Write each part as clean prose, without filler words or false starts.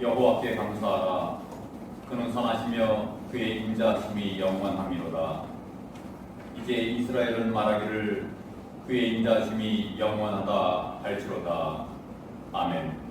여호와께 감사하라. 그는 선하시며 그의 인자하심이 영원함이로다. 이제 이스라엘은 말하기를 그의 인자하심이 영원하다 할지로다. 아멘.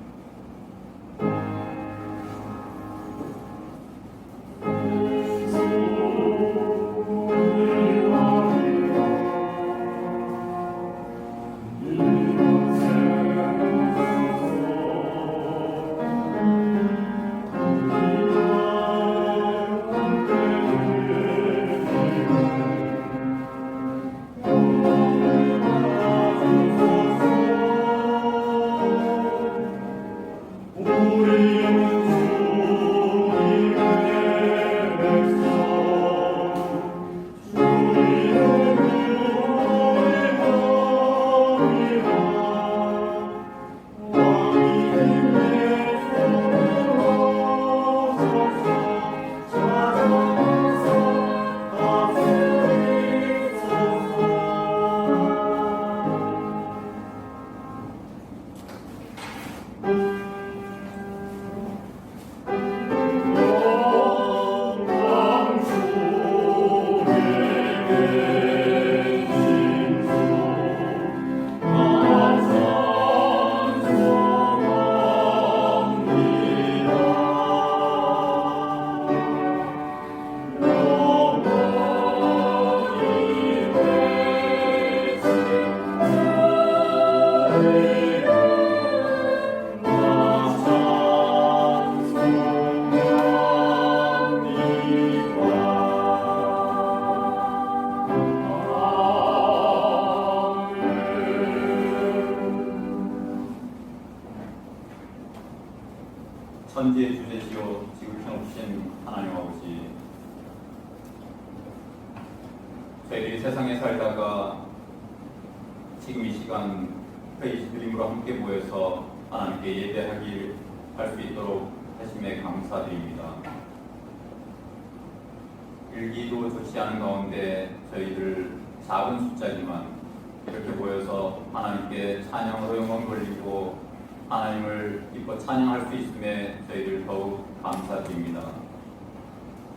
천지의 주제시요 지극히 높으신 하나님 아버지, 저희들이 세상에 살다가 지금 이 시간 프레이즈 드림으로 함께 모여서 하나님께 예배하길 할 수 있도록 하심에 감사드립니다. 일기도 좋지 않은 가운데 저희들 작은 숫자지만 이렇게 모여서 하나님께 찬양으로 영광 돌리고 하나님을 기뻐 찬양할 수 있음에 저희들 더욱 감사드립니다.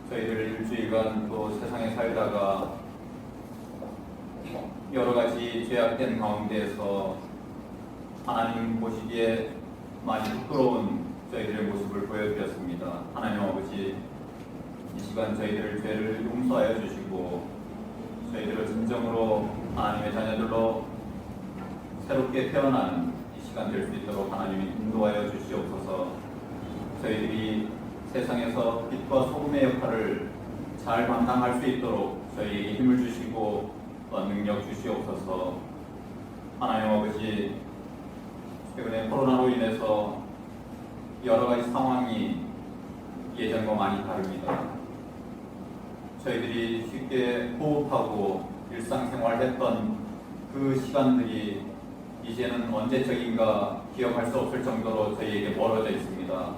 저희들 일주일간 또 세상에 살다가 여러 가지 죄악된 가운데에서 하나님 보시기에 많이 부끄러운 저희들의 모습을 보여드렸습니다. 하나님 아버지, 이 시간 저희들을 죄를 용서하여 주시고 저희들을 진정으로 하나님의 자녀들로 새롭게 태어나는 이 시간 될 수 있도록 하나님이 인도하여 주시옵소서. 저희들이 세상에서 빛과 소금의 역할을 잘 감당할 수 있도록 저희에게 힘을 주시고 능력 주시옵소서. 하나님 아버지, 최근에 코로나로 인해서 여러 가지 상황이 예전과 많이 다릅니다. 저희들이 쉽게 호흡하고 일상생활했던 그 시간들이 이제는 언제적인가 기억할 수 없을 정도로 저희에게 멀어져 있습니다.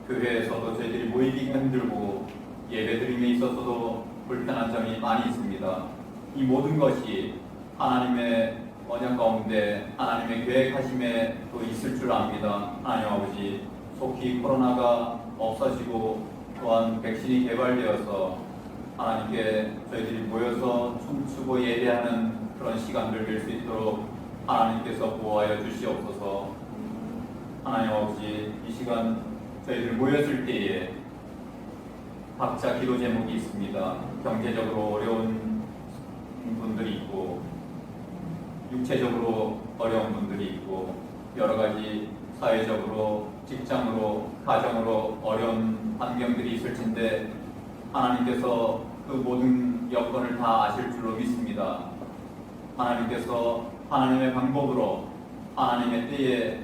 교회에서도 저희들이 모이기가 힘들고 예배드림에 있어서도 불편한 점이 많이 있습니다. 이 모든 것이 하나님의 언약 가운데 하나님의 계획하심에 또 있을 줄 압니다. 하나님 아버지, 속히 코로나가 없어지고 또한 백신이 개발되어서 하나님께 저희들이 모여서 춤추고 예배하는 그런 시간들 될 수 있도록 하나님께서 보호하여 주시옵소서. 하나님 아버지, 이 시간 저희들 모였을 때에 각자 기도 제목이 있습니다. 경제적으로 어려운 분들이 있고 육체적으로 어려운 분들이 있고 여러 가지 사회적으로, 직장으로, 가정으로 어려운 환경들이 있을 텐데 하나님께서 그 모든 여건을 다 아실 줄로 믿습니다. 하나님께서 하나님의 방법으로 하나님의 때에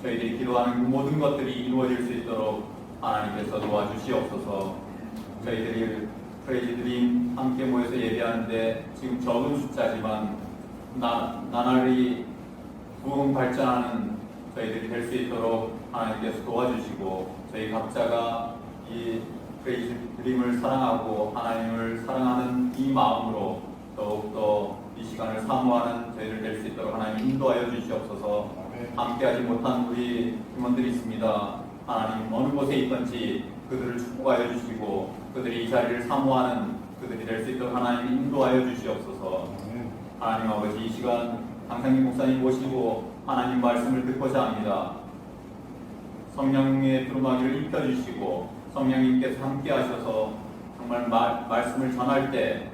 저희들이 기도하는 그 모든 것들이 이루어질 수 있도록 하나님께서 도와주시옵소서. 저희들이 프레이즈 드림 함께 모여서 예배하는데 지금 적은 숫자지만 나날이 부흥 발전하는 저희들이 될 수 있도록 하나님께서 도와주시고 저희 각자가 이 프레이즈 드림을 사랑하고 하나님을 사랑하는 이 마음으로 더욱더 이 시간을 사모하는 저희들 될 수 있도록 하나님 인도하여 주시옵소서. 함께하지 못한 우리 팀원들이 있습니다. 하나님 어느 곳에 있든지 그들을 축복하여 주시고 그들이 이 자리를 사모하는 그들이 될 수 있도록 하나님 인도하여 주시옵소서. 하나님 아버지, 이 시간 강상기 목사님 모시고 하나님 말씀을 듣고자 합니다. 성령의 두루마기를 입혀주시고 성령님께서 함께 하셔서 정말 말씀을 전할 때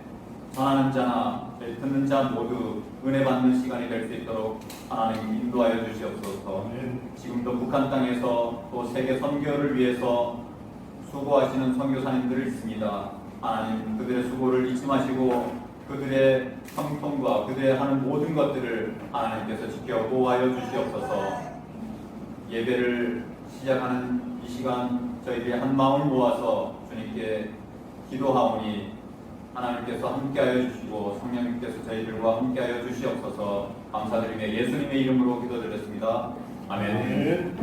전하는 자나 듣는 자 모두 은혜 받는 시간이 될 수 있도록 하나님 인도하여 주시옵소서. 지금도 북한 땅에서 또 세계 선교를 위해서 수고하시는 선교사님들이 있습니다. 하나님 그들의 수고를 잊지 마시고 그들의 형통과 그들의 하는 모든 것들을 하나님께서 지켜 보호하여 주시옵소서. 예배를 시작하는 이 시간 저희들이 한 마음을 모아서 주님께 기도하오니 하나님께서 함께하여 주시고 성령님께서 저희들과 함께하여 주시옵소서. 감사드리며 예수님의 이름으로 기도드렸습니다. 아멘.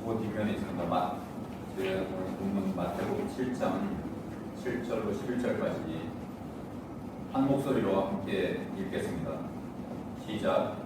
그 뒷면에 있습니다. 제가 오늘 본문 마태복음 7장 7절로 11절까지 한 목소리로 함께 읽겠습니다. 시작.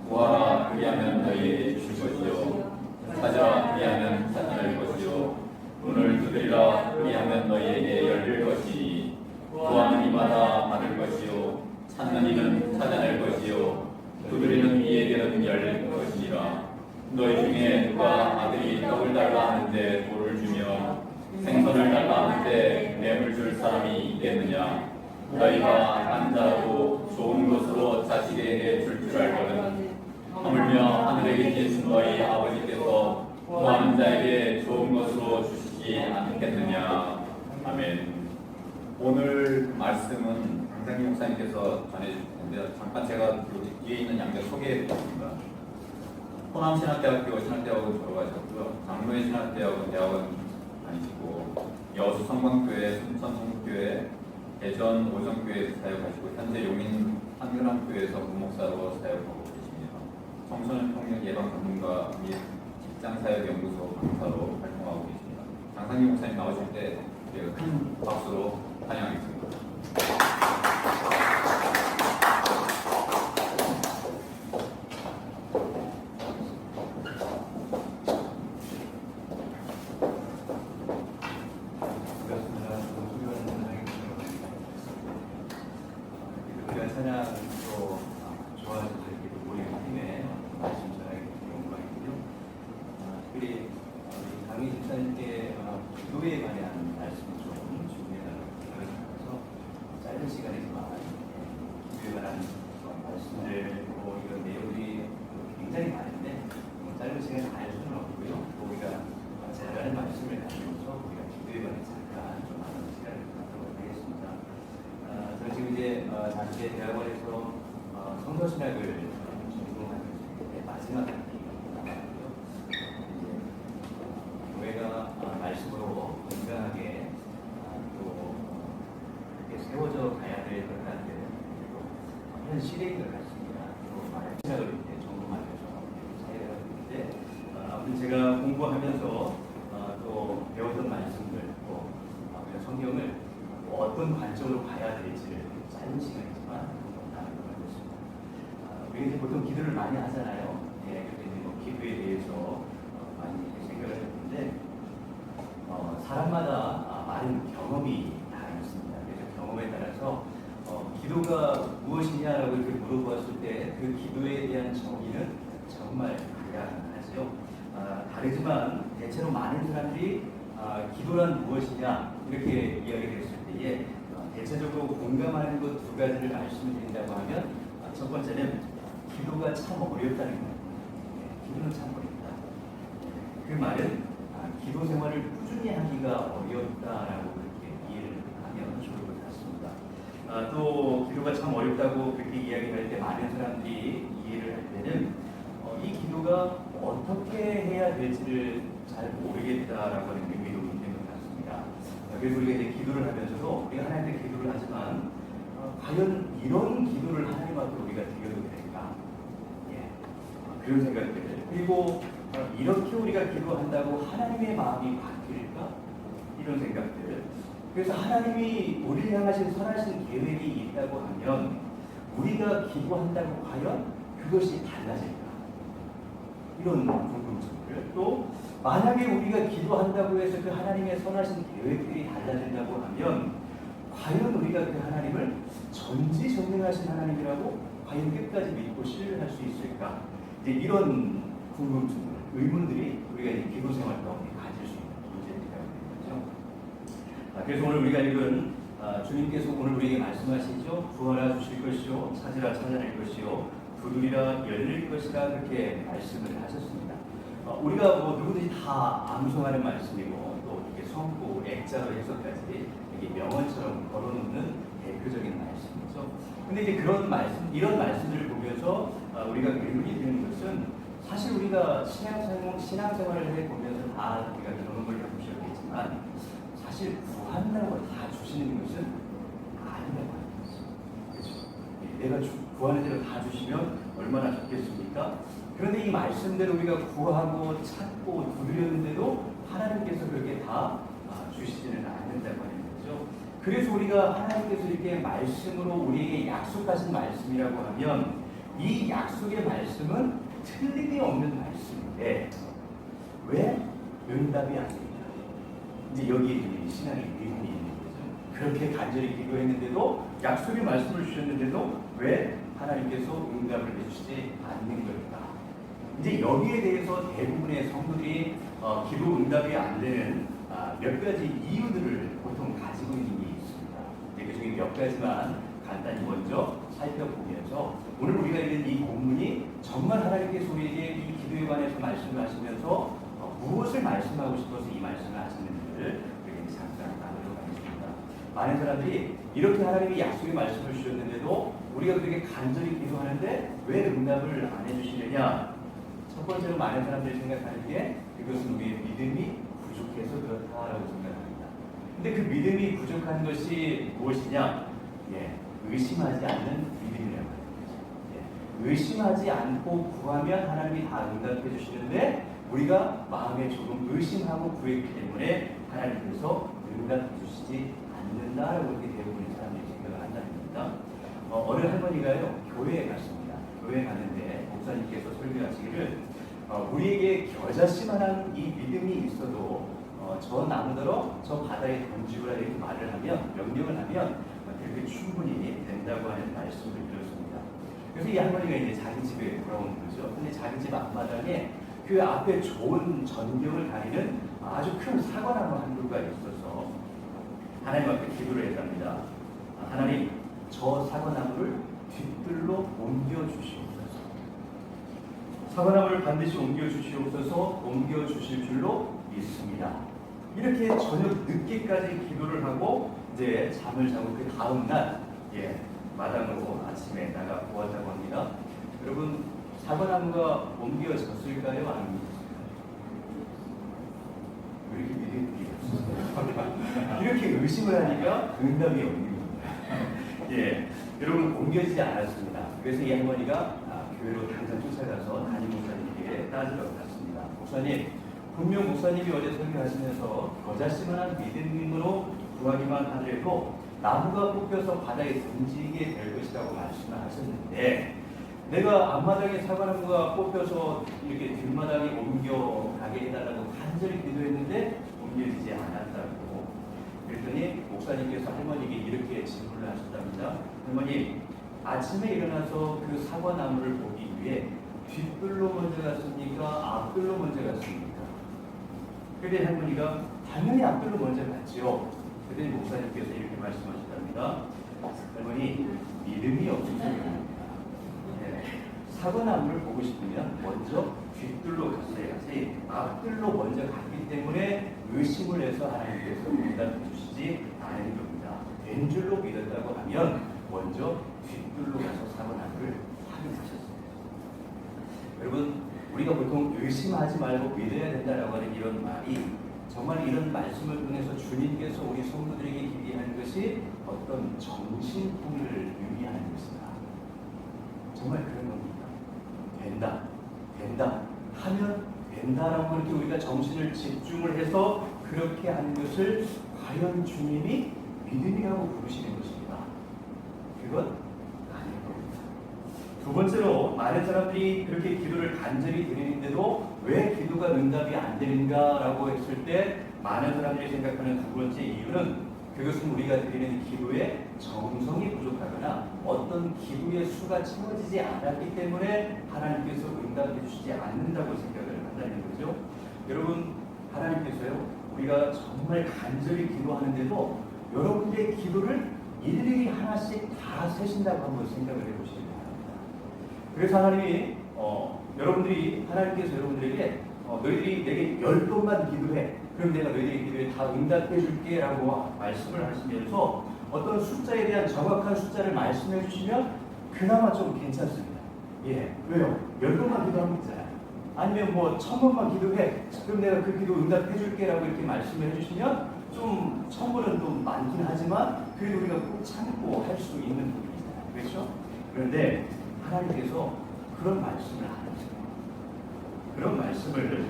구하라 그리하면 너희에게 주실 것이요 찾으라 그리하면 찾아낼 것이요 문을 두드리라 그리하면 너희에게 열릴 것이니 구하는 이마다 받을 것이요 찾는 이는 찾아낼 것이요 두드리는 이에게는 열릴 것이니라. 너희 중에 누가 아들이 떡을 달라 하는데 돌을 주며 생선을 달라 하는데 뱀을 줄 사람이 있겠느냐? 너희가 한 자라도 좋은 것으로 자식에게 줄 줄 알거든. 하물며 하늘에 계신 너희 아버지께서 구하는 자에게 좋은 것으로 주시지 않겠느냐? 아멘. 오늘 말씀은 강상희 목사님께서 전해주실 텐데요. 잠깐 제가 여기 뒤에 있는 양들 소개해드리겠습니다. 호남신학대학교 신학대학원 졸업하셨고요. 장로의 신학대학원 대학원 다니시고 여수 성광교회, 순천성교회, 대전 오정교회에서 사역하시고 현재 용인 한글함교회에서 부목사로 사역하고 계십니다. 청소년 폭력 예방 전문가 및 직장사역연구소 강사로 활동하고 계십니다. 장상희 목사님 나오실 때 큰 박수로 환영하겠습니다. 찬양도 좋아해서 이렇게 모이는 팀에 말씀 전하게 된 영광이고요. 특별히 강희 집사님께 기도에 관한 말씀을 좀 준비해서 짧은 시간이지만 기도에 관한 말씀을 이런 내용들이 굉장히 많은데 짧은 시간에 다 할 수는 없고요. 우리가 잘 아는 말씀을 가지고서 우리가 기도에 관해 잠깐 좀 많은 시간을 갖도록 하겠습니다. 저 지금 이제 당시에 대학원에서 성서신학을 전공하는 마지막 학기가 나왔고요. 교회가 말씀으로 건강하게 또 이렇게 세워져 가야 될 것 같은 그런 시대인 것 같습니다. 또 신학을 이제 전공하면서 사회가 있는데 아무튼 제가 공부하면서 또 배웠던 말씀들 또 성경을 어떤 관점으로 봐야 될지를 짧은 시간이지만 나눠보겠습니다. 우리가 이제 보통 기도를 많이 하잖아요. 예, 그래서 이제 기도에 대해서 많이 생각을 해보는데 사람마다 많은 경험이 다 있습니다. 그래서 경험에 따라서 기도가 무엇이냐라고 이렇게 물어보았을 때 그 기도에 대한 정의는 정말 다양하죠. 다르지만 대체로 많은 사람들이 기도란 무엇이냐 이렇게 이야기했을 때에 대체적으로 공감하는 것 두 가지를 말씀드린다고 하면 첫 번째는 기도가 참 어렵다는 거예요. 기도는 참 어렵다. 그 말은 기도 생활을 꾸준히 하기가 어렵다라고 그렇게 이해를 하면 좋을 것 같습니다. 또 기도가 참 어렵다고 그렇게 이야기할 때 많은 사람들이 이해를 할 때는 이 기도가 어떻게 해야 될지를 잘 모르겠다라고 하는 의미로 있는 것 같습니다. 그래서 우리가 이제 기도를 하면서도 우리가 하나님께 기도를 하지만 과연 이런 기도를 하나님 앞에 우리가 드려도 될까? 예. 그런 생각들. 그리고 이렇게 우리가 기도한다고 하나님의 마음이 바뀔까? 이런 생각들. 그래서 하나님이 우리를 향하신 선하신 계획이 있다고 하면 우리가 기도한다고 과연 그것이 달라질까? 이런 궁금증들. 또 만약에 우리가 기도한다고 해서 그 하나님의 선하신 계획들이 달라진다고 하면 과연 우리가 그 하나님을 전지전능하신 하나님이라고 과연 끝까지 믿고 신뢰할 수 있을까? 이제 이런 궁금증들, 의문들이 우리가 이 기도 생활 가운데 가질 수 있는 문제들이라고 되는 거죠. 그래서 오늘 우리가 읽은 주님께서 오늘 우리에게 말씀하시죠. 구하라 주실 것이요, 찾으라 찾아낼 것이요, 두드리라 열릴 것이라 그렇게 말씀을 하셨습니다. 우리가 누구든지 다 암송하는 말씀이고 또 이렇게 성구, 액자로 해서까지 이게 명언처럼 걸어놓는 대표적인 말씀이죠. 근데 이제 그런 말씀, 이런 말씀들을 보면서 우리가 의문이 드는 것은 사실 우리가 신앙생활을 해보면서 다 우리가 그런 걸 보셨겠지만 사실 구한다고 다 주시는 것은 아니라고 하는 거죠. 그렇죠? 내가 구하는 대로 다 주시면 얼마나 좋겠습니까? 그런데 이 말씀대로 우리가 구하고 찾고 두드렸는데도 하나님께서 그렇게 다 주시지는 않는다고 하는 거죠. 그래서 우리가 하나님께서 이렇게 말씀으로 우리에게 약속하신 말씀이라고 하면 이 약속의 말씀은 틀림이 없는 말씀인데 왜 응답이 안 됩니까? 이제 여기에 신앙의 믿음이 있는 거죠. 그렇게 간절히 기도했는데도 약속의 말씀을 주셨는데도 왜 하나님께서 응답을 해주시지 않는 걸까? 이제 여기에 대해서 대부분의 성도들이 기도 응답이 안 되는 몇 가지 이유들을 보통 가지고 있는 게 있습니다. 그 중에 몇 가지만 간단히 먼저 살펴보면서 오늘 우리가 읽은 이 본문이 정말 하나님께서 우리에게 이 기도에 관해서 말씀을 하시면서 무엇을 말씀하고 싶어서 이 말씀을 하시는지를 우리가 잠깐 나누도록 하겠습니다. 많은 사람들이 이렇게 하나님이 약속의 말씀을 주셨는데도 우리가 그렇게 간절히 기도하는데 왜 응답을 안 해주시느냐? 첫 번째로 많은 사람들이 생각하는 게 그것은 우리의 믿음이 부족해서 그렇다라고 생각합니다. 근데 그 믿음이 부족한 것이 무엇이냐? 의심하지 않는 믿음이라고 하는 거죠. 의심하지 않고 구하면 하나님이 다 응답해 주시는데 우리가 마음에 조금 의심하고 구했기 때문에 하나님께서 응답해 주시지 않는다라고 이렇게 대부분의 사람들이 생각을 한다는 겁니다. 어느 할머니가요 교회에 갔습니다. 교회에 갔는데 목사님께서 설교하시기를 우리에게 겨자씨만한 이 믿음이 있어도 저 나무더러 저 바다에 던지고라 이렇게 말을 하면 명령을 하면 그렇게 충분히 된다고 하는 말씀을 들었습니다. 그래서 이 할머니가 이제 자기 집에 돌아오는 거죠. 근데 자기 집 앞마당에 그 앞에 좋은 전경을 가리는 아주 큰 사과나무 한 그루가 있어서 하나님 앞에 기도를 했답니다. 하나님, 저 사과나무를 뒤뜰로 옮겨 주시옵소서. 사과나무를 반드시 옮겨 주시옵소서. 옮겨 주실 줄로 믿습니다. 이렇게 저녁 늦게까지 기도를 하고 이제 잠을 자고 그 다음 날 마당으로 아침에 나가 보았다고 합니다. 여러분 사과나무가 옮겨졌을까요? 안 옮겨졌을까요? 왜 이렇게 믿음이 없어요? 이렇게 의심을 하니까 응답이 없는 겁니다. 여러분 옮겨지지 않았습니다. 그래서 이 할머니가 교회로 당장 쫓아가서 담임 목사님께 따지러 갔습니다. 목사님, 분명 목사님이 어제 설교하시면서 겨자씨만한 믿음으로 구하기만 하더라도 나무가 뽑혀서 바다에 던지게 될 것이라고 말씀을 하셨는데 내가 앞마당에 사과나무가 뽑혀서 이렇게 뒷마당에 옮겨가게 해달라고 간절히 기도했는데 옮겨지지 않았다고. 그랬더니 목사님께서 할머니에게 이렇게 질문을 하셨답니다. 할머니, 아침에 일어나서 그 사과나무를 보기 위해 뒷뜰로 먼저 갔습니까? 앞뜰로 먼저 갔습니까? 그때 할머니가 당연히 앞뜰로 먼저 갔지요. 그때 목사님께서 이렇게 말씀하셨답니다. 할머니, 믿음이 없으셔서 그럽니다. 사과나무를 보고 싶으면 먼저 뒷뜰로 갔어야지 앞뜰로 먼저 갔기 때문에 의심을 해서 하나님께서 응답해 주시지 않은 겁니다. 된 줄로 믿었다고 하면 먼저 뒷뜰로 가서 사과나무를 확인하셨습니다. 여러분, 우리가 보통 의심하지 말고 믿어야 된다라고 하는 이런 말이 정말 이런 말씀을 통해서 주님께서 우리 성도들에게 기대하는 것이 어떤 정신통일을 의미하는 것이다. 정말 그런 겁니다. 된다 하면 된다라고 이렇게 우리가 정신을 집중을 해서 그렇게 하는 것을 과연 주님이 믿음이라고 부르시는 것입니다. 그건 아닐 겁니다. 두 번째로 많은 사람들이 그렇게 기도를 간절히 드리는데도 왜 기도가 응답이 안 되는가라고 했을 때 많은 사람들이 생각하는 두 번째 이유는 그것은 우리가 드리는 기도의 정성이 부족하거나 어떤 기도의 수가 채워지지 않았기 때문에 하나님께서 응답해 주시지 않는다고 생각을 한다는 거죠. 여러분, 하나님께서요 우리가 정말 간절히 기도하는데도 여러분들의 기도를 일일이 하나씩 다 세신다고 한번 생각을 해보시기 바랍니다. 그래서 하나님이 여러분들이 하나님께서 여러분들에게 너희들이 내게 10번만 기도해. 그럼 내가 너희들의 기도에 다 응답해 줄게 라고 말씀을 하시면서 어떤 숫자에 대한 정확한 숫자를 말씀해 주시면 그나마 좀 괜찮습니다. 왜요? 10번만 기도하면 되잖아요. 아니면 1000번만 기도해. 그럼 내가 그 기도 응답해 줄게 라고 이렇게 말씀을 해주시면 좀 1000번은 좀 많긴 하지만 그래도 우리가 꼭 참고 할 수 있는 부분이잖아요. 그렇죠? 그런데 하나님께서 그런 말씀을 안 하세요. 그런 말씀을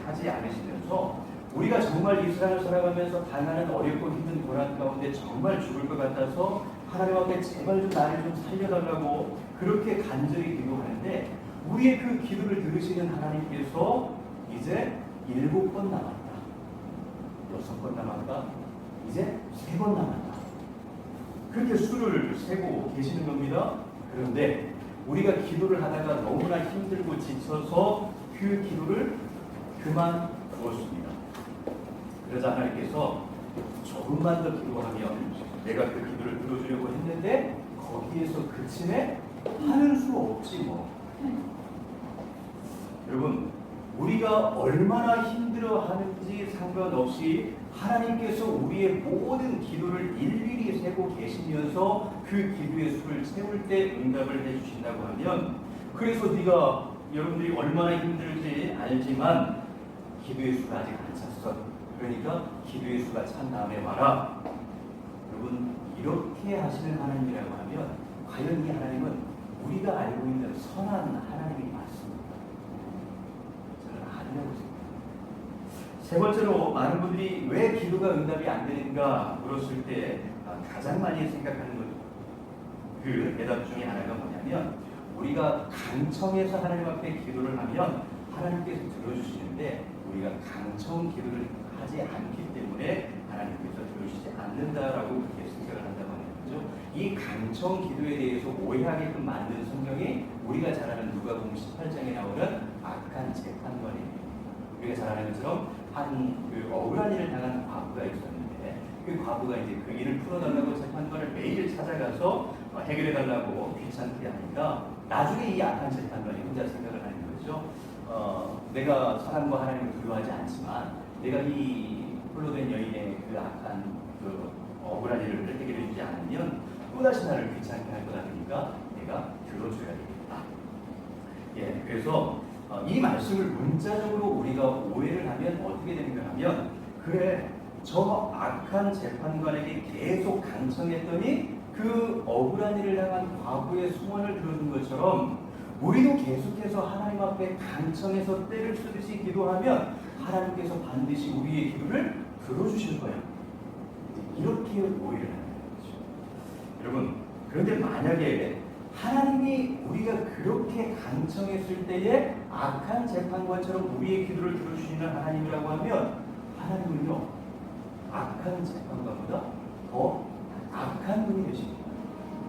하지 않으시면서 우리가 정말 이 세상을 살아가면서 당하는 어렵고 힘든 고난 가운데 정말 죽을 것 같아서 하나님 앞에 제발 좀 나를 좀 살려달라고 그렇게 간절히 기도하는데 우리의 그 기도를 들으시는 하나님께서 이제 7번 남았다, 6번 남았다, 이제 3번 남았다, 그렇게 수를 세고 계시는 겁니다. 그런데 우리가 기도를 하다가 너무나 힘들고 지쳐서 그 기도를 그만두었습니다. 그러자 하나님께서 조금만 더 기도하면 내가 그 기도를 들어주려고 했는데 거기에서 그침에 하는 수 없지 뭐. 여러분, 우리가 얼마나 힘들어하는지 상관없이 하나님께서 우리의 모든 기도를 일일이 세고 계시면서 그 기도의 수를 세울 때 응답을 해주신다고 하면, 그래서 네가 여러분들이 얼마나 힘들지 알지만 기도의 수가 아직 안 찼어. 그러니까 기도의 수가 찬 다음에 와라. 여러분, 이렇게 하시는 하나님이라고 하면 과연 이 하나님은 우리가 알고 있는 선한 하나님이 맞습니까? 저는 아니라고 생각합니다. 세 번째로 많은 분들이 왜 기도가 응답이 안 되는가 물었을 때 가장 많이 생각하는 것, 그 대답 중에 하나가 뭐냐면, 우리가 강청해서 하나님 앞에 기도를 하면 하나님께서 들어주시는데 우리가 강청 기도를 하지 않기 때문에 하나님께서 들어주시지 않는다라고 그렇게 생각을 한다고 하는 거죠. 이 강청 기도에 대해서 오해하게끔 만든 성경이 우리가 잘 아는 누가복음 18장에 나오는 악한 재판관입니다. 우리가 잘 아는 것처럼 그 억울한 일을 당한 과부가 있었는데 그 과부가 이제 그 일을 풀어달라고 재판관을 매일 찾아가서 해결해달라고 귀찮게 하니까 나중에 이 악한 재판관이 혼자 생각을 하는 거죠. 내가 사람과 하나님을 두려워하지 않지만 내가 이 홀로 된 여인의 그 악한 그 억울한 일을 해결해 주지 않으면 또다시 나를 귀찮게 할 것 같으니까 내가 들어줘야 되겠다. 그래서 이 말씀을 문자적으로 우리가 오해를 하면 어떻게 되는가 하면, 그래, 저 악한 재판관에게 계속 강청했더니 그 억울한 일을 당한 과부의 소원을 들어준 것처럼 우리도 계속해서 하나님 앞에 강청해서 때를 쓰듯이 기도하면 하나님께서 반드시 우리의 기도를 들어주실 거야. 이렇게 오해를 하는 거죠. 여러분, 그런데 만약에 하나님이 우리가 그렇게 강청했을 때에 악한 재판관처럼 우리의 기도를 들어주시는 하나님이라고 하면, 하나님은요 악한 재판관보다 더 악한 분이 되십니다.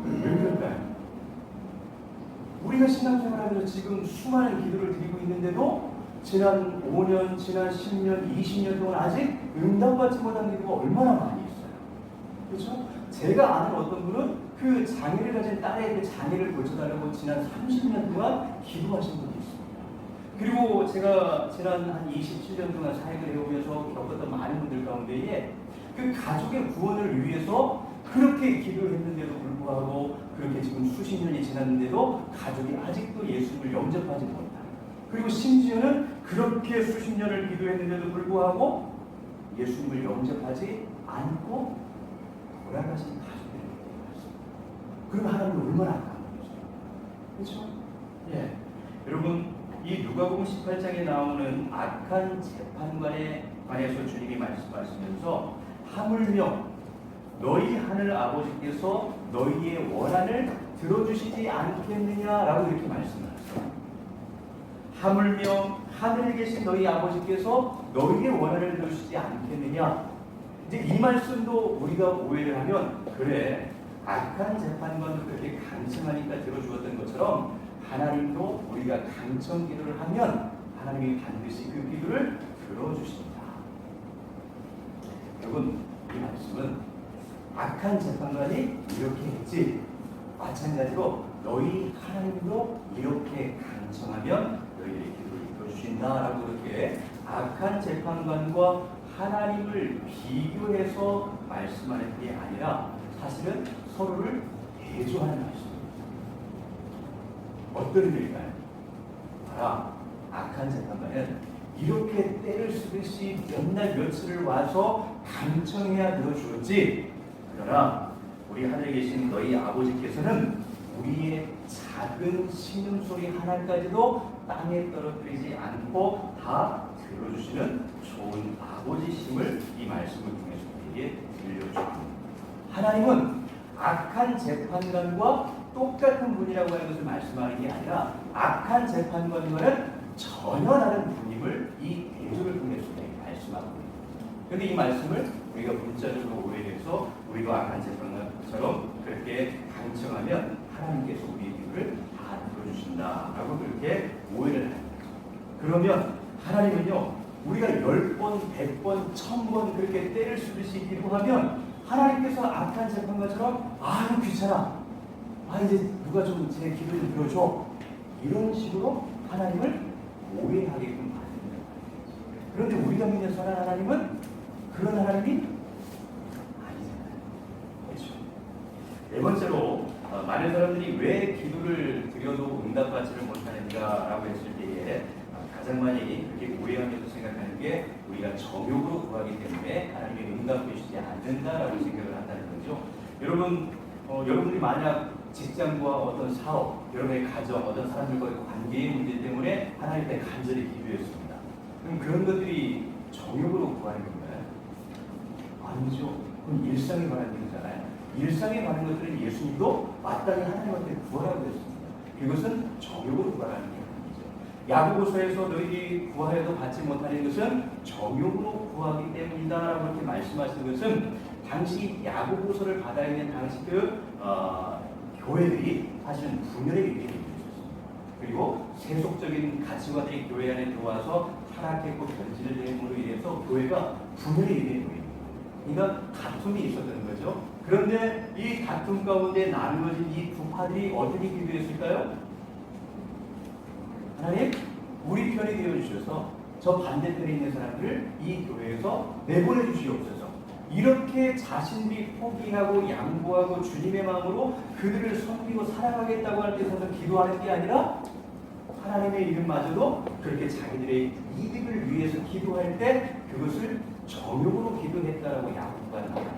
왜 그럴까요? 우리가 신앙생활하면서 지금 수많은 기도를 드리고 있는데도 지난 5년, 지난 10년, 20년 동안 아직 응답받지 못한 기도가 얼마나 많이 있어요. 그렇죠? 제가 아는 어떤 분은 그 장애를 가진 딸의 그 장애를 고쳐달라고 지난 30년 동안 기도하신 분이 있습니다. 그리고 제가 지난 한 27년 동안 사역을 해오면서 겪었던 많은 분들 가운데에 그 가족의 구원을 위해서 그렇게 기도했는데도 불구하고, 그렇게 지금 수십 년이 지났는데도 가족이 아직도 예수님을 영접하지 못하는, 그리고 심지어는 그렇게 수십 년을 기도했는데도 불구하고 예수님을 영접하지 않고 돌아가신 가족들이 있습니다. 그럼 하나님은 얼마나 아까운 거죠? 그렇죠? 여러분, 이 누가복음 18장에 나오는 악한 재판관에 관해서 주님이 말씀하시면서 하물며 너희 하늘 아버지께서 너희의 원한을 들어주시지 않겠느냐라고 이렇게 말씀하셨어요. 하물며 하늘에 계신 너희 아버지께서 너희의 원한을 들어주시지 않겠느냐. 이제 이 말씀도 우리가 오해를 하면, 그래, 악한 재판관도 그렇게 강청하니까 들어주었던 것처럼 하나님도 우리가 강청 기도를 하면 하나님이 반드시 그 기도를 들어주십니다. 여러분, 이 말씀은 악한 재판관이 이렇게 했지, 마찬가지로 너희 하나님도 이렇게 강청하면 너희의 기도를 들어주신다라고 그렇게 악한 재판관과 하나님을 비교해서 말씀하는 게 아니라 사실은 서로를 대조하는 말씀입니다. 어떤 의미일까요? 바로 악한 재판관은 이렇게 때를 쓰듯이 몇 날 며칠을 와서 강청해야 들어주었지, 그러나 우리 하늘에 계신 너희 아버지께서는 우리의 작은 신음소리 하나까지도 땅에 떨어뜨리지 않고 다 들어주시는 좋은 아버지심을 이 말씀을 통해서 우리에게 들려줍니다. 하나님은 악한 재판관과 똑같은 분이라고 하는 것을 말씀하는 게 아니라 악한 재판관과는 전혀 다른 분임을 이 대조를 통해서 말씀하고 있습니다. 그런데 이 말씀을 우리가 문자적으로 오해해서 우리가 악한 재판관처럼 그렇게 강청하면 하나님께서 우리의 기도를 다 들어주신다라고 그렇게 오해를 합니다. 그러면 하나님은요, 우리가 10번, 100번, 1000번 그렇게 때를 쓰듯이 기도하면 하나님께서 악한 재판관처럼 아유 귀찮아, 이제 누가 좀 제 기도 좀 들어줘, 이런 식으로 하나님을 오해하게끔 만듭니다. 그런데 우리가 믿는 선한 하나님은 그런 하나님이 아니잖아요. 그렇죠? 네 번째로 많은 사람들이 왜 기도를 드려도 응답받지를 못하는가라고 했을 때에 가장 많이 그렇게 오해하면서 생각하는 게 우리가 정욕으로 구하기 때문에 하나님이 응답해 주시지 않는다라고 생각을 한다는 거죠. 여러분, 여러분들이 만약 직장과 어떤 사업, 여러분의 가정, 어떤 사람들과의 관계의 문제 때문에 하나님께 간절히 기도했습니다. 그럼 그런 것들이 정욕으로 구하는 건가요? 아니죠. 그건 일상에 관한 일이잖아요. 일상에 관한 것들은 예수님도 마땅히 하나님한테 구하라고 했습니다. 그것은 정욕으로 구하라는 게 아니죠. 야고보서에서 너희들이 구하여도 받지 못하는 것은 정욕으로 구하기 때문이다라고 이렇게 말씀하시는 것은 당시 야고보서를 받아 있는 당시 교회들이 사실은 분열의 위기에 있었습니다. 그리고 세속적인 가치관들이 교회 안에 들어와서 타락했고 변질을 됨으로 인해서 교회가 분열의 위기에 놓입니다. 그러니까 다툼이 있었던 거죠. 그런데 이 다툼 가운데 나누어진 이 두 파들이 어떻게 기도했을까요? 하나님, 우리 편이 되어주셔서 저 반대편에 있는 사람들을 이 교회에서 내보내 주시옵소서. 이렇게 자신들이 포기하고 양보하고 주님의 마음으로 그들을 섬기고 사랑하겠다고 할 때 서서 기도하는 게 아니라 하나님의 이름마저도 그렇게 자기들의 이득을 위해서 기도할 때 그것을 정욕으로 기도했다라고 야고보가 나옵니다.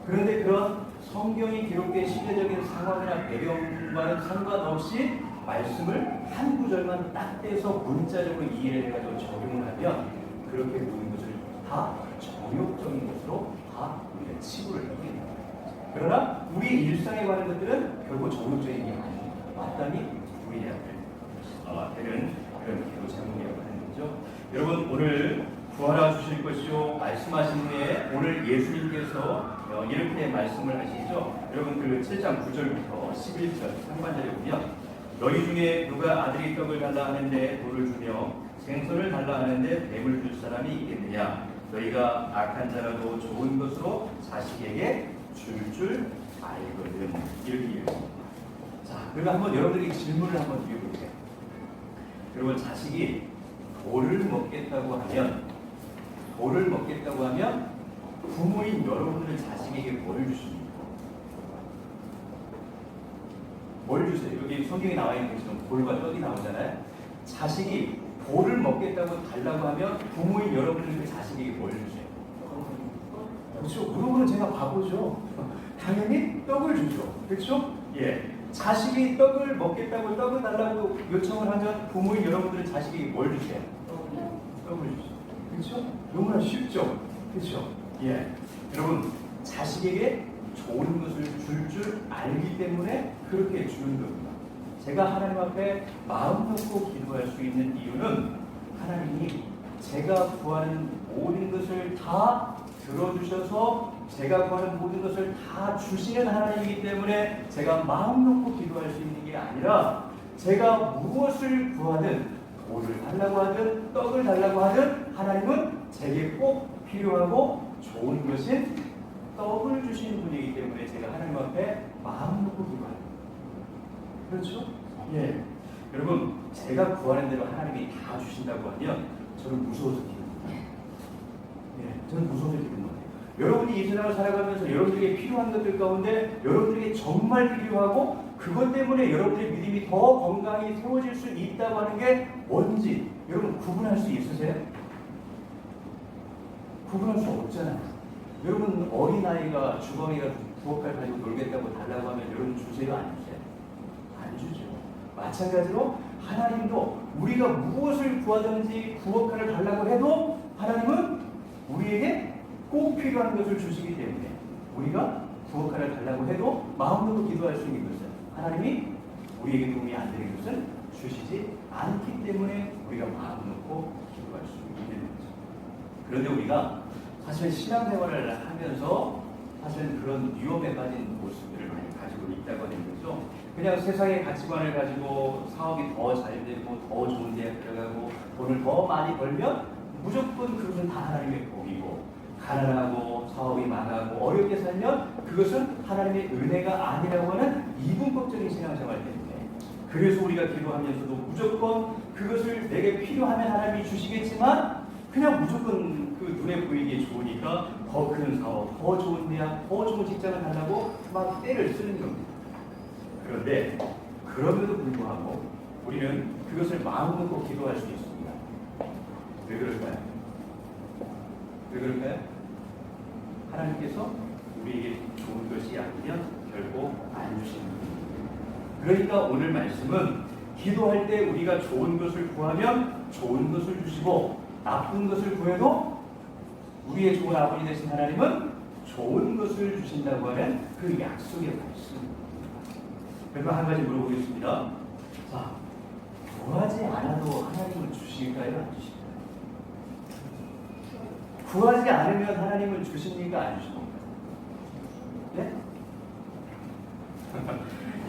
그런데 그런 성경이 기록된 시대적인 상황이나 배경과는 상관없이 말씀을 한 구절만 딱 떼서 문자적으로 이해를 해가지고 적용을 하면 그렇게 모든 것을 다 정욕적인 것으로 다 우리가 치부를 하게 됩니다. 그러나 우리 일상에 관한 것들은 결국 정욕적인 게 아닙니다. 마땅히 우리의 되는 그런 기도 제목이라고 하는 거죠. 여러분, 오늘 구하라 주실 것이요 말씀하신 후에 오늘 예수님께서 이렇게 말씀을 하시죠. 여러분, 그 7장 9절부터 11절 상반절에 보면 너희 중에 누가 아들이 떡을 달라 하는데 돌을 주며 생선을 달라 하는데 뱀을 줄 사람이 있겠느냐. 너희가 악한 자라도 좋은 것으로 자식에게 줄 알거든. 이렇게 얘기합니다. 자, 그러면 한번 여러분들이 질문을 한번 드려볼게요. 여러분, 자식이 돌을 먹겠다고 하면 부모인 여러분들 자식에게 뭘 주십니까? 뭘 주세요? 여기 성경에 나와 있는 것처럼 돌과 떡이 나오잖아요. 자식이 돌을 먹겠다고 달라고 하면 부모인 여러분들 그 자식에게 뭘 주세요? 그렇죠. 물어보는 제가 바보죠. 당연히 떡을 주죠. 그렇죠? 예. 자식이 떡을 먹겠다고 떡을 달라고 요청을 하면 부모인 여러분들은 자식에게 뭘 주세요? 떡을 주죠. 그렇죠? 너무나 쉽죠. 그렇죠? 예. 여러분, 자식에게 좋은 것을 줄 알기 때문에 그렇게 주는 겁니다. 제가 하나님 앞에 마음 놓고 기도할 수 있는 이유는 하나님이 제가 구하는 모든 것을 다 들어주셔서 제가 구하는 모든 것을 다 주시는 하나님이기 때문에 제가 마음 놓고 기도할 수 있는 게 아니라 제가 무엇을 구하든 돌을 달라고 하든 떡을 달라고 하든 하나님은 제게 꼭 필요하고 좋은 것인 떡을 주시는 분이기 때문에 제가 하나님 앞에 마음 놓고 기도합니다. 그렇죠? 예. 여러분, 제가 구하는 대로 하나님이 다 주신다고 하면 저는 무서워서 기도합니다. 예, 저는 무서워서 기도합니다. 여러분이 이 세상을 살아가면서 여러분들에게 필요한 것들 가운데 여러분들에게 정말 필요하고 그것 때문에 여러분의 믿음이 더 건강히 세워질 수 있다고 하는 게 뭔지 여러분 구분할 수 있으세요? 구분할 수 없잖아요. 여러분 어린아이가 주머니가 9억까지 가지고 놀겠다고 달라고 하면 여러분 주세요? 안 주세요? 마찬가지로 하나님도 우리가 무엇을 구하든지 구원을 달라고 해도 하나님은 우리에게 꼭 필요한 것을 주시기 때문에 우리가 구원을 달라고 해도 마음으로 기도할 수 있는 것은 하나님이 우리에게 도움이 안 되는 것은 주시지 않기 때문에 우리가 마음 놓고 기도할 수 있는 거죠. 그런데 우리가 사실 신앙생활을 하면서 사실 그런 위험에 빠진 모습들을 많이 가지고 있다고 하는 거죠. 그냥 세상의 가치관을 가지고 사업이 더 잘 되고 더 좋은 대학 들어가고 돈을 더 많이 벌면 무조건 그것은 다 하나님의 복이고, 가난하고 사업이 망하고 어렵게 살면 그것은 하나님의 은혜가 아니라고 하는 이분법적인 신앙생활 때문에, 그래서 우리가 기도하면서도 무조건 그것을 내게 필요하면 하나님이 주시겠지만 그냥 무조건 그 눈에 보이기 좋으니까 더 큰 사업, 더 좋은 대학, 더 좋은 직장을 가려고 막 때를 쓰는 겁니다. 그런데 그럼에도 불구하고 우리는 그것을 마음 놓고 기도할 수 있습니다. 왜 그럴까요? 왜 그럴까요? 하나님께서 우리에게 좋은 것이 아니면 결코 안 주시는 겁니다. 그러니까 오늘 말씀은 기도할 때 우리가 좋은 것을 구하면 좋은 것을 주시고, 나쁜 것을 구해도 우리의 좋은 아버지 되신 하나님은 좋은 것을 주신다고 하는 그 약속의 말씀입니다. 그러면 한 가지 물어보겠습니다. 자, 구하지 않아도 하나님은 주실까요? 안 주실까요? 구하지 않으면 하나님은 주십니까? 안 주십니까? 네?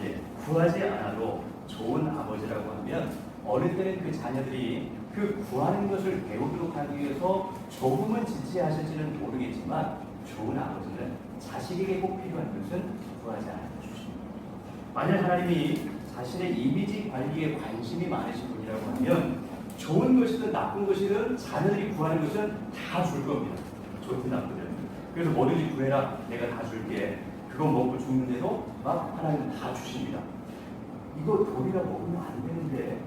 예, 구하지 않아도 좋은 아버지라고 하면 어느 때는 그 자녀들이 그 구하는 것을 배우도록 하기 위해서 조금은 지지하실지는 모르겠지만 좋은 아버지는 자식에게 꼭 필요한 것은 구하지 않아 주십니다. 만약 하나님이 자신의 이미지 관리에 관심이 많으신 분이라고 하면 좋은 것이든 나쁜 것이든 자녀들이 구하는 것은 다 줄 겁니다. 좋든 나쁘든. 그래서 뭐든지 구해라, 내가 다 줄게. 그거 먹고 죽는데도 막 하나님은 다 주십니다. 이거 돌이라 먹으면 안 되는데,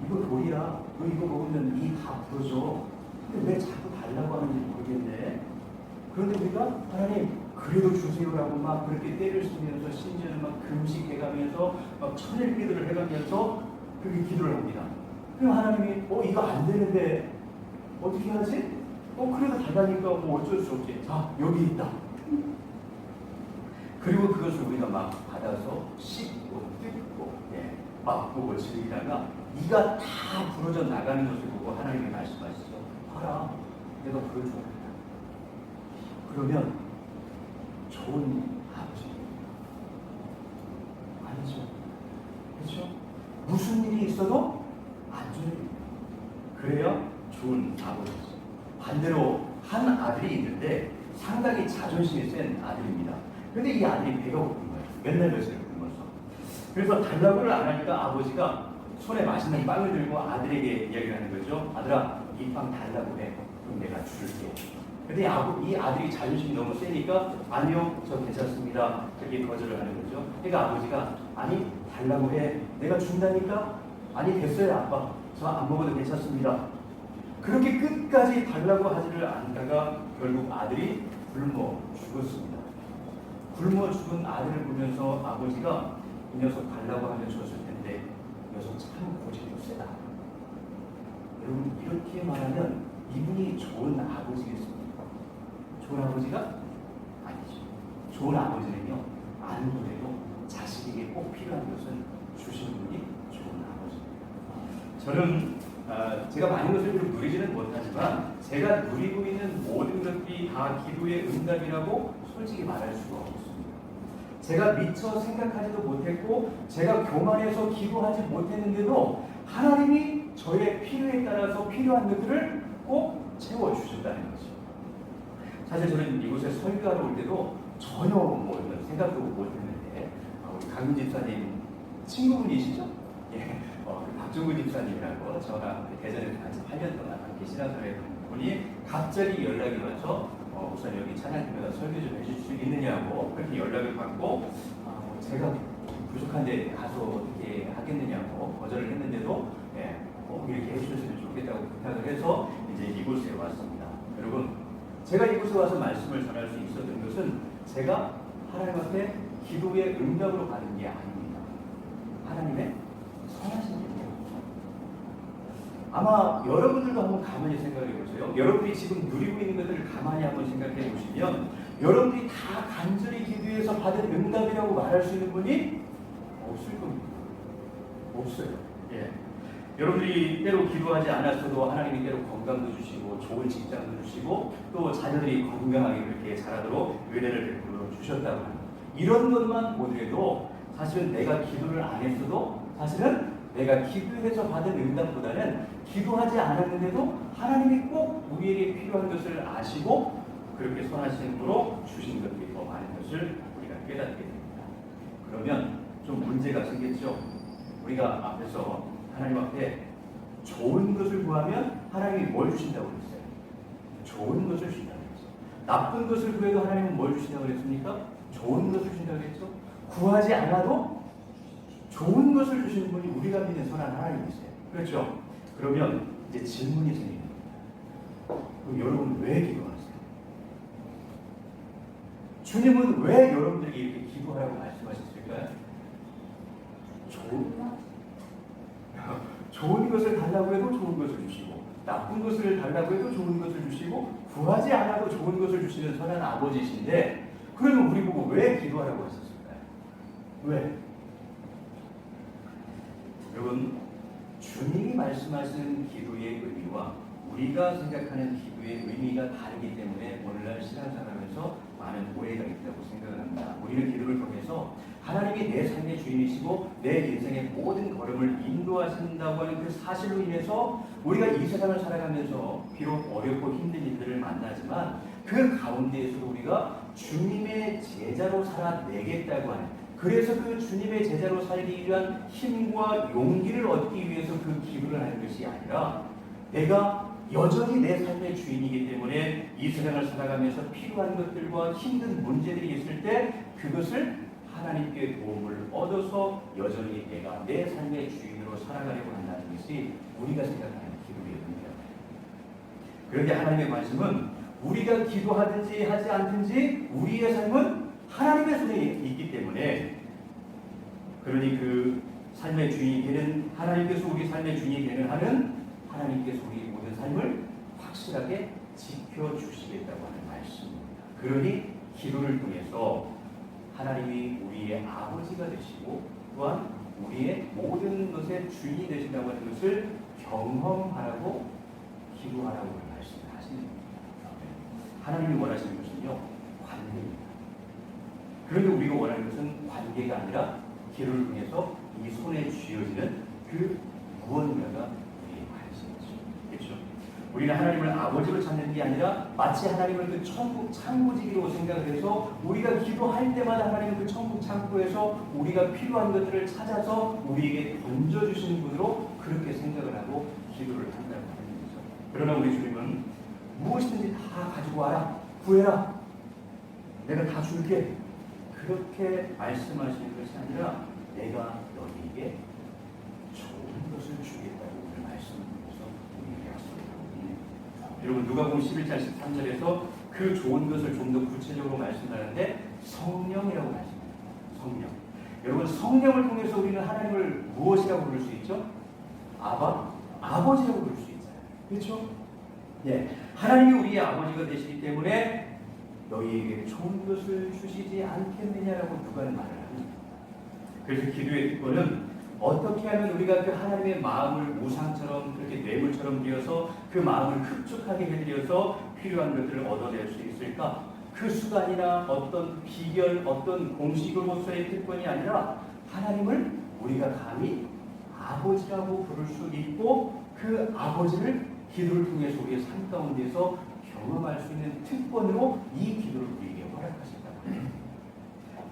이거 돌이야, 너 이거 먹으면 이 다 부러져. 근데 왜 자꾸 달라고 하는지 모르겠네. 그런데 우리가 하나님 그래도 주세요라고 막 그렇게 때를 쓰면서, 심지어는 막 금식해가면서 막 천일 기도를 해가면서 그렇게 기도를 합니다. 그럼 하나님이 이거 안 되는데 어떻게 하지? 그래도 달라니까 뭐 어쩔 수 없지. 자, 여기 있다. 그리고 그것을 우리가 막 받아서 씹고 뜯고 맛보고 즐기다가 이가 다 부러져 나가는 것을 보고 하나님이 말씀하시죠. 봐라, 내가 보여주겠다. 그러면 좋은 아버지 아니죠. 그렇죠? 무슨 일이 있어도 안 주는 일이에요. 그래야 좋은 아버지죠. 반대로 한 아들이 있는데 상당히 자존심이 센 아들입니다. 그런데 이 아들이 배가 고픈 거예요. 맨날 뱃을 굶어서. 그래서 달라고를 안 하니까 아버지가 손에 맛있는 빵을 들고 아들에게 이야기를 하는 거죠. 아들아, 이 빵 달라고 해. 그럼 내가 줄게. 근데 이 아들이 자존심이 너무 세니까 아니요, 저 괜찮습니다. 그렇게 거절을 하는 거죠. 그러니까 아버지가 아니, 달라고 해. 내가 준다니까. 아니, 됐어요 아빠. 저 안 먹어도 괜찮습니다. 그렇게 끝까지 달라고 하지를 않다가 결국 아들이 굶어 죽었습니다. 굶어 죽은 아들을 보면서 아버지가 이 녀석 달라고 하면 줬을 텐데 이 녀석 참 고집이 세다. 여러분, 이렇게 말하면 이분이 좋은 아버지겠습니까? 좋은 아버지가 아니죠. 좋은 아버지는요, 아무래도 자식에게 꼭 필요한 것은 주시는 분이 좋은 아버지입니다. 저는 제가 많은 것을 누리지는 못하지만 제가 누리고 있는 모든 것들이 다 기도의 응답이라고 솔직히 말할 수가 없습니다. 제가 미처 생각하지도 못했고 제가 교만해서 기도하지 못했는데도 하나님이 저의 필요에 따라서 필요한 것들을 꼭 채워주셨다는 거죠. 사실 저는 이곳에 설교하러 올 때도 전혀 생각도 못했는데 우리 강민 집사님 친구분이시죠? 예, 박종구 집사님이라고 저랑 대전에서 같이 8년 동안 함께 신앙생활 했던 분이 갑자기 연락이 와서 우선 여기 찬양팀에다 설교 좀 해줄 수 있느냐고 그렇게 연락을 받고 제가 부족한데 가서 어떻게 하겠느냐고 거절을 했는데도 이렇게 해주셨으면 좋겠다고 부탁을 해서 이제 이곳에 왔습니다. 여러분, 제가 이곳에 와서 말씀을 전할 수 있었던 것은 제가 하나님 앞에 기도의 응답으로 받은 게 아닙니다. 하나님의 선하신 일이에요. 아마 여러분들도 한번 가만히 생각해 보세요. 여러분이 지금 누리고 있는 것들을 가만히 한번 생각해 보시면 여러분들이 다 간절히 기도해서 받은 응답이라고 말할 수 있는 분이 없을 겁니다. 없어요. 예. 여러분들이 때로 기도하지 않았어도 하나님이 때로 건강도 주시고 좋은 직장도 주시고 또 자녀들이 건강하게 그렇게 자라도록 은혜를 베풀어 주셨다고 합니다. 이런 것만 보더라도 사실은 내가 기도를 안 했어도 사실은 내가 기도해서 받은 응답보다는 기도하지 않았는데도 하나님이 꼭 우리에게 필요한 것을 아시고 그렇게 선하신 분으로 주신 것들이 더 많은 것을 우리가 깨닫게 됩니다. 그러면 좀 문제가 생겼죠. 우리가 앞에서 하나님 앞에 좋은 것을 구하면 하나님이 뭘 주신다고 그랬어요? 좋은 것을 주신다고 그랬어요. 나쁜 것을 구해도 하나님은 뭘 주신다고 그랬습니까? 좋은 것을 주신다고 그랬죠. 구하지 않아도 좋은 것을 주시는 분이 우리가 믿는 선한 하나님이세요. 그렇죠? 그러면 이제 질문이 생깁니다. 그럼 여러분 왜 기도하세요? 주님은 왜 여러분들에게 이렇게 기도하라고 말씀하셨을까요? 좋은 것을 달라고 해도 좋은 것을 주시고 나쁜 것을 달라고 해도 좋은 것을 주시고 구하지 않아도 좋은 것을 주시는 선한 아버지신데 그러면 우리 보고 왜 기도하라고 하셨을까요? 왜? 여러분 주님이 말씀하시는 기도의 의미와 우리가 생각하는 기도의 의미가 다르기 때문에 오늘날 신앙생활하면서 많은 오해가 있다고 생각을 합니다. 우리는 기도를 통해서 하나님이 내 삶의 주인이시고 내 인생의 모든 걸음을 인도하신다고 하는 그 사실로 인해서 우리가 이 세상을 살아가면서 비록 어렵고 힘든 일들을 만나지만 그 가운데에서 우리가 주님의 제자로 살아내겠다고 하는 그래서 그 주님의 제자로 살기 위한 힘과 용기를 얻기 위해서 그 기도를 하는 것이 아니라 내가 여전히 내 삶의 주인이기 때문에 이 세상을 살아가면서 필요한 것들과 힘든 문제들이 있을 때 그것을 하나님께 도움을 얻어서 여전히 내가 내 삶의 주인으로 살아가려고 한다는 것이 우리가 생각하는 기도의 의미입니다. 그런데 하나님의 말씀은 우리가 기도하든지 하지 않든지 우리의 삶은 하나님의 손에 있기 때문에 그러니 그 삶의 주인이 되는 하나님께서 우리 삶의 주인이 되는 한은 하나님께서 우리 모든 삶을 확실하게 지켜주시겠다고 하는 말씀입니다. 그러니 기도를 통해서 하나님이 우리의 아버지가 되시고 또한 우리의 모든 것의 주인이 되신다고 하는 것을 경험하라고 기도하라고 말씀하시는 겁니다. 하나님이 원하시는 것은요 관계입니다. 그런데 우리가 원하는 것은 관계가 아니라 기도를 통해서 이 손에 쥐어지는 그 무언가가 우리의 관심이죠. 그렇죠? 우리는 하나님을 아버지로 찾는 게 아니라 마치 하나님을 그 천국 창고지기로 생각해서 우리가 기도할 때마다 하나님은 그 천국 창고에서 우리가 필요한 것들을 찾아서 우리에게 던져주시는 분으로 그렇게 생각을 하고 기도를 한다고 하는 거죠. 그러나 우리 주님은 무엇이든지 다 가지고 와라, 구해라, 내가 다 줄게 그렇게 말씀하시는 것이 아니라 내가 너희에게 좋은 것을 주겠다고 오늘 말씀하면서 우리에게 약속하고 있는 여러분 누가복음 11장 13절에서 그 좋은 것을 좀 더 구체적으로 말씀하는데 성령이라고 말씀합니다. 성령. 여러분 성령을 통해서 우리는 하나님을 무엇이라고 부를 수 있죠? 아바, 아버지라고 부를 수 있잖아요. 그렇죠? 예, 하나님이 우리의 아버지가 되시기 때문에 너희에게 좋은 것을 주시지 않겠느냐라고 누가는 말을 합니다. 그래서 기도의 특권은 어떻게 하면 우리가 그 하나님의 마음을 우상처럼 그렇게 뇌물처럼 되어서 그 마음을 흡족하게 해드려서 필요한 것들을 얻어낼 수 있을까? 그 수단이나 어떤 비결, 어떤 공식으로서의 특권이 아니라 하나님을 우리가 감히 아버지라고 부를 수 있고 그 아버지를 기도를 통해서 우리의 삶 가운데서 경험할 수 있는 특권으로 이 기도를 우리에게 허락하셨다고 합니다.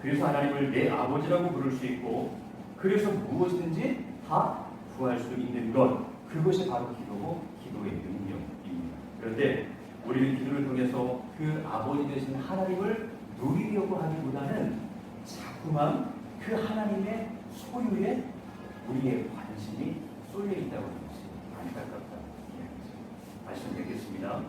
그래서 하나님을 내 아버지라고 부를 수 있고 그래서 무엇이든지 다 구할 수 있는 것 그것이 바로 기도고 기도의 능력입니다. 그런데 우리는 기도를 통해서 그 아버지 되신 하나님을 누리려고 하기보다는 자꾸만 그 하나님의 소유에 우리의 관심이 쏠려 있다고 하는 것이 안타깝다는 이야기죠. 말씀드리겠습니다.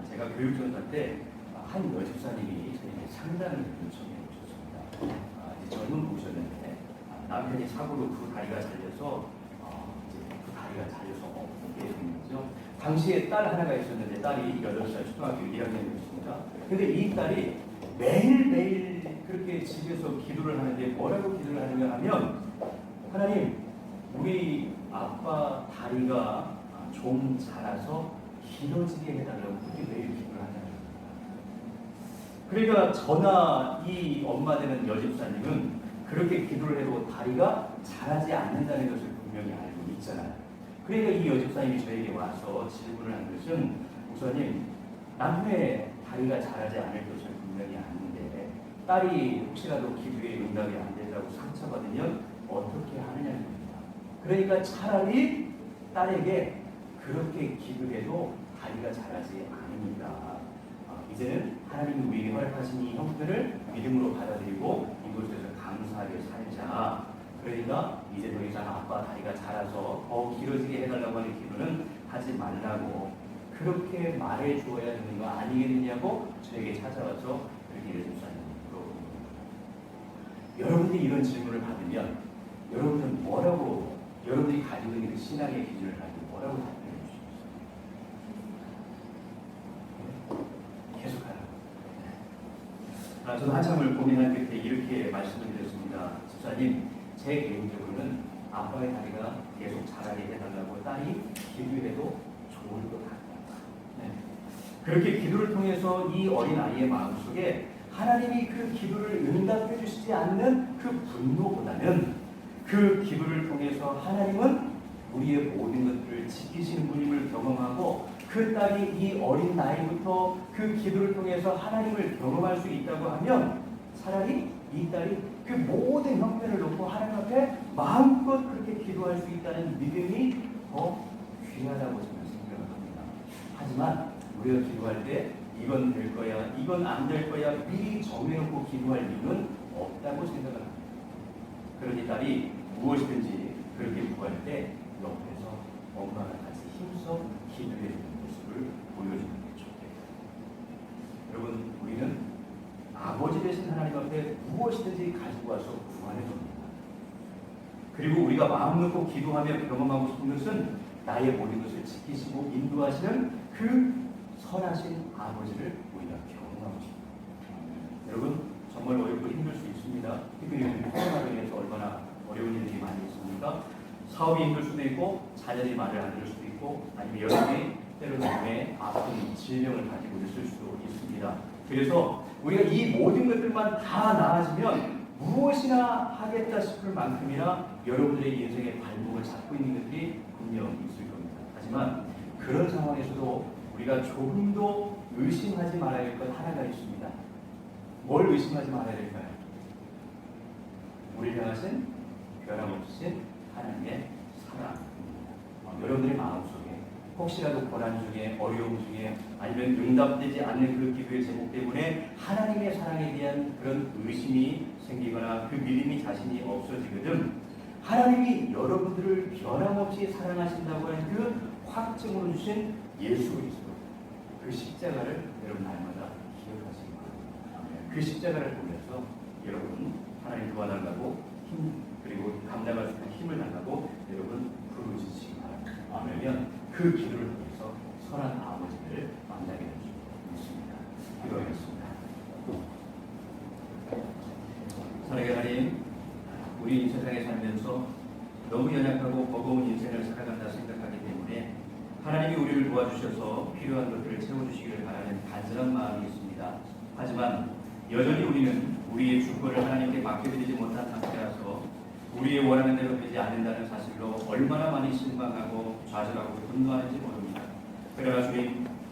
제가 교육전사 때 한 여집사님이 저에게 상담을 요청해 오셨습니다. 젊은 분이셨는데 남편이 사고로 두 다리가 잘려서 이제 두 다리가 잘려서 없게 된 거죠. 당시에 딸 하나가 있었는데 딸이 8살 초등학교 1학년이었습니다. 근데 이 딸이 매일매일 그렇게 집에서 기도를 하는데 뭐라고 기도를 하느냐 하면 하나님 우리 아빠 다리가 좀 자라서 길어지게 해달라고 그렇게 매일 기도를 하잖아요. 그러니까 저나 이 엄마 되는 여집사님은 그렇게 기도를 해도 다리가 자라지 않는다는 것을 분명히 알고 있잖아요. 그러니까 이 여집사님이 저에게 와서 질문을 한 것은 목사님 남편의 다리가 자라지 않을 것을 분명히 아는데 딸이 혹시라도 기도에 응답이 안 된다고 상처받으면 어떻게 하느냐는 겁니다. 그러니까 차라리 딸에게 그렇게 기도해도 다리가 자라지 않으니까 이제는 하나님이 우리에게 허락하신 이 형편을 믿음으로 받아들이고 이곳에서 감사하게 살자. 그러니까 이제 더 이상 아빠 다리가 자라서 더 길어지게 해달라고 하는 기도는 하지 말라고 그렇게 말해 주어야 되는 거 아니겠느냐고 저에게 찾아와서 그렇게 예수님을 물어봅니다. 여러분들이 이런 질문을 받으면 여러분은 뭐라고 여러분들이 가지고 있는 그 신앙의 기준을 가지고 뭐라고 답변해 주시겠어요? 계속하라고. 저도 한참을 고민한 끝에 이렇게 말씀을 드렸습니다. 집사님, 제 개인적으로는 아빠의 다리가 계속 자라게 해달라고 딸이 기도해도 좋을 것 같다. 네. 그렇게 기도를 통해서 이 어린 아이의 마음속에 하나님이 그 기도를 응답해 주시지 않는 그 분노보다는 그 기도를 통해서 하나님은 우리의 모든 것들을 지키시는 분임을 경험하고 그 딸이 이 어린 나이부터 그 기도를 통해서 하나님을 경험할 수 있다고 하면 차라리 이 딸이 그 모든 형편을 놓고 하나님 앞에 마음껏 그렇게 기도할 수 있다는 믿음이 더 귀하다고 저는 생각을 합니다. 하지만 우리가 기도할 때 이건 될 거야, 이건 안 될 거야 미리 정해놓고 기도할 이유는 없다고 생각을 합니다. 그러니 딸이 무엇이든지 그렇게 구할 때 옆에서 엄마가 같이 힘써 기도해 주는 모습을 보여주는 게 좋겠다. 여러분, 우리는 아버지 되신 하나님 앞에 무엇이든지 가지고 와서 구하는 겁니다. 그리고 우리가 마음 놓고 기도하며 경험하고 싶은 것은 나의 모든 것을 지키시고 인도하시는 그 선하신 아버지를 우리가 경험하고 싶습니다. 여러분, 정말 어렵고 힘들 수 있습니다. 특히 요즘 코로나로 인해서 얼마나 어려운 일들이 많이 있습니까? 사업이 힘들 수도 있고 자녀들이 말을 안 들을 수도 있고 아니면 여러분이 때로는 몸에 아픈 질병을 가지고 있을 수도 있습니다. 그래서 우리가 이 모든 것들만 다 나아지면 무엇이나 하겠다 싶을 만큼이나 여러분들의 인생의 발목을 잡고 있는 것들이 분명 있을 겁니다. 하지만 그런 상황에서도 우리가 조금도 의심하지 말아야 할 것 하나가 있습니다. 뭘 의심하지 말아야 될까요? 우리를 향하신 변함없으신 하나님의 사랑입니다. 여러분들의 마음속에 혹시라도 고난 중에 어려움 중에 아니면 응답되지 않는 그 기도의 제목 때문에 하나님의 사랑에 대한 그런 의심이 생기거나 그 믿음이 자신이 없어지거든 하나님이 여러분들을 변함없이 사랑하신다고 하는 그 확증으로 주신 예수 그리스도 그 십자가를 여러분 날마다 기억하시기 바랍니다. 그 십자가를 보면서 여러분 하나님 도와달라고 힘 그리고 감당할 수 있는 힘을 달라고 여러분 부르짖으시기 바랍니다. 그러면 그 기도를 통해서 선한 아버지를 만나게 될 줄 믿습니다. 기도하겠습니다. 사랑의 하나님, 우리 이 세상에 살면서 너무 연약하고 버거운 인생을 살아간다 생각하기 때문에 하나님이 우리를 도와주셔서 필요한 것들을 채워주시기를 바라는 간절한 마음이 있습니다. 하지만 여전히 우리는 우리의 주권을 하나님께 맡겨드리지 못한 상태라서 우리의 원하는 대로 되지 않는다는 사실로 얼마나 많이 실망하고 좌절하고 분노하는지 모릅니다. 그러나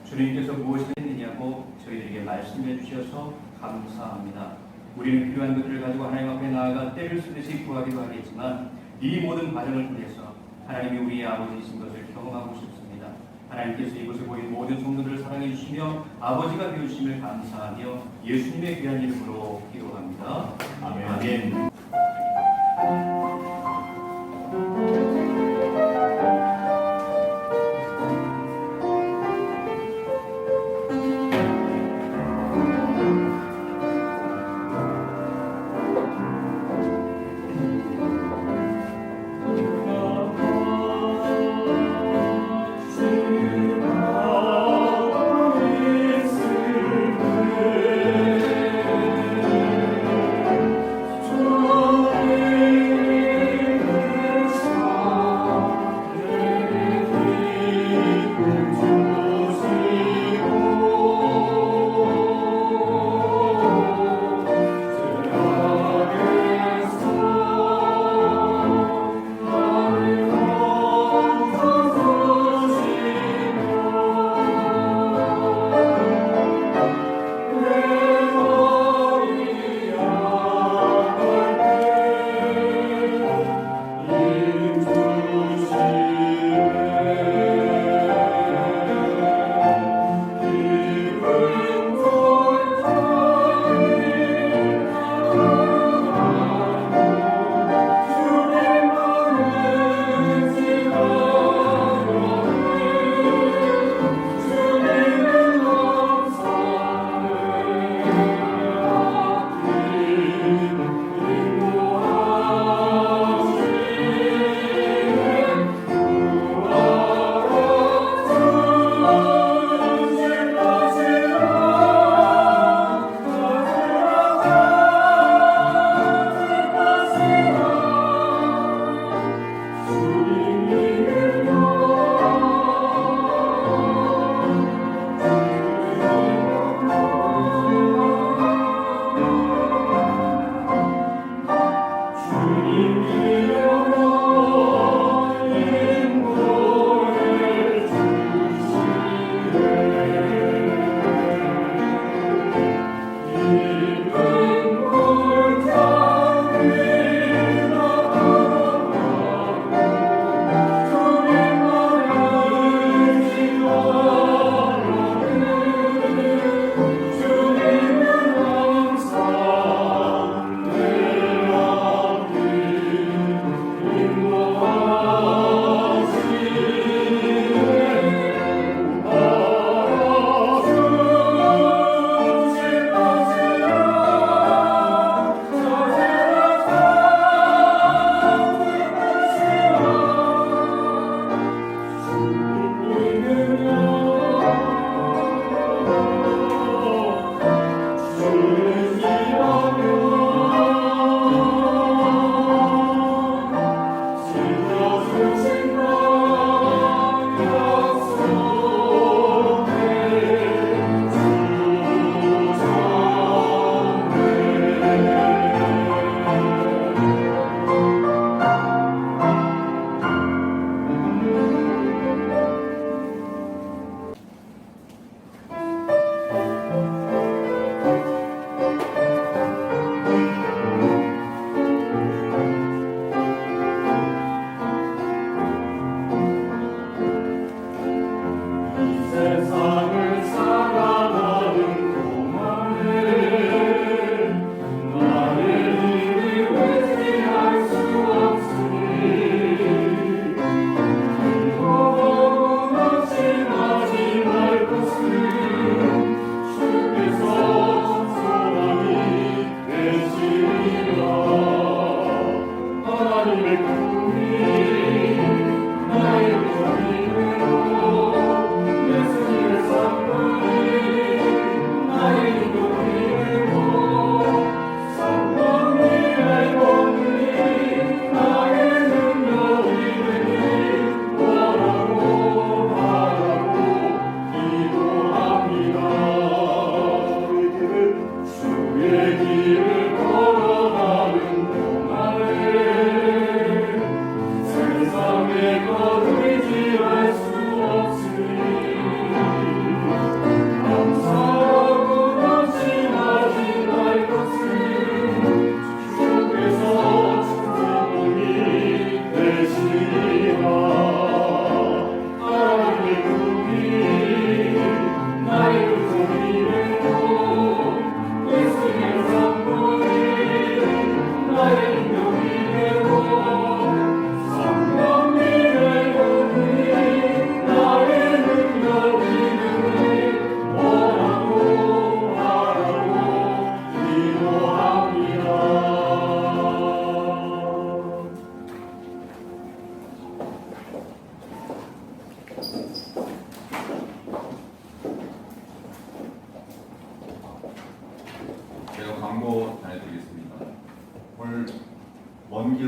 주님께서 무엇을 했느냐고 저희들에게 말씀해 주셔서 감사합니다. 우리는 필요한 것들을 가지고 하나님 앞에 나아가 때를 쓰듯이 구하기도 하겠지만 이 모든 과정을 통해서 하나님이 우리의 아버지이신 것을 경험하고 싶습니다. 하나님께서 이곳에 모인 모든 성도들을 사랑해 주시며 아버지가 되어주심을 감사하며 예수님의 귀한 이름으로 기도합니다. 아멘. 아멘.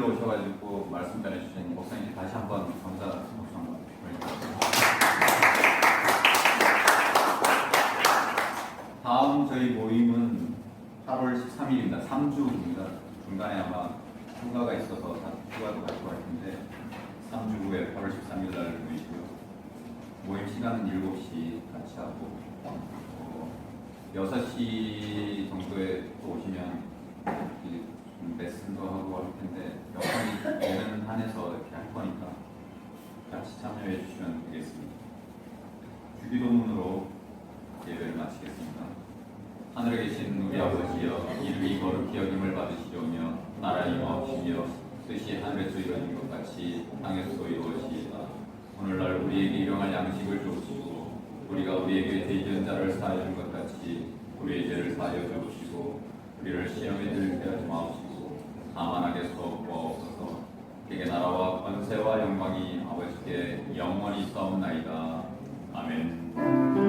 오늘도 오셔가지고 말씀 전해주신 목사님 다시 한번 감사 박수 한번 드립니다. 다음 저희 모임은 8월 13일입니다. 3주입니다. 중간에 아마 휴가가 있어서 휴가도 갈 것 같은데 3주 후에 8월 13일 날 모이고요. 모임 시간은 7시 같이 하고 6시 정도에 또 오시면 좀 레슨도 하고 할 텐데 여건이 되는 한에서 이렇게 할 거니까 같이 참여해 주시면 되겠습니다. 주기도문으로 예배를 마치겠습니다. 하늘에 계신 우리 아버지여, 이름이 거룩히 여김을 받으시오며 나라가 임하옵시며 뜻이 하늘에서 이루어진 것 같이 땅에서도 이루어지이다. 오늘날 우리에게 일용할 양식을 주옵시고 우리가 우리에게 죄지은 자를 사하여 준 것 같이 우리의 죄를 사하여 주옵시고 우리를 시험에 들게 하지 마옵시고 다만 악에서 구하옵소서. 그에게 나라와 권세와 영광이 아버지께 영원히 있사옵나이다. 아멘.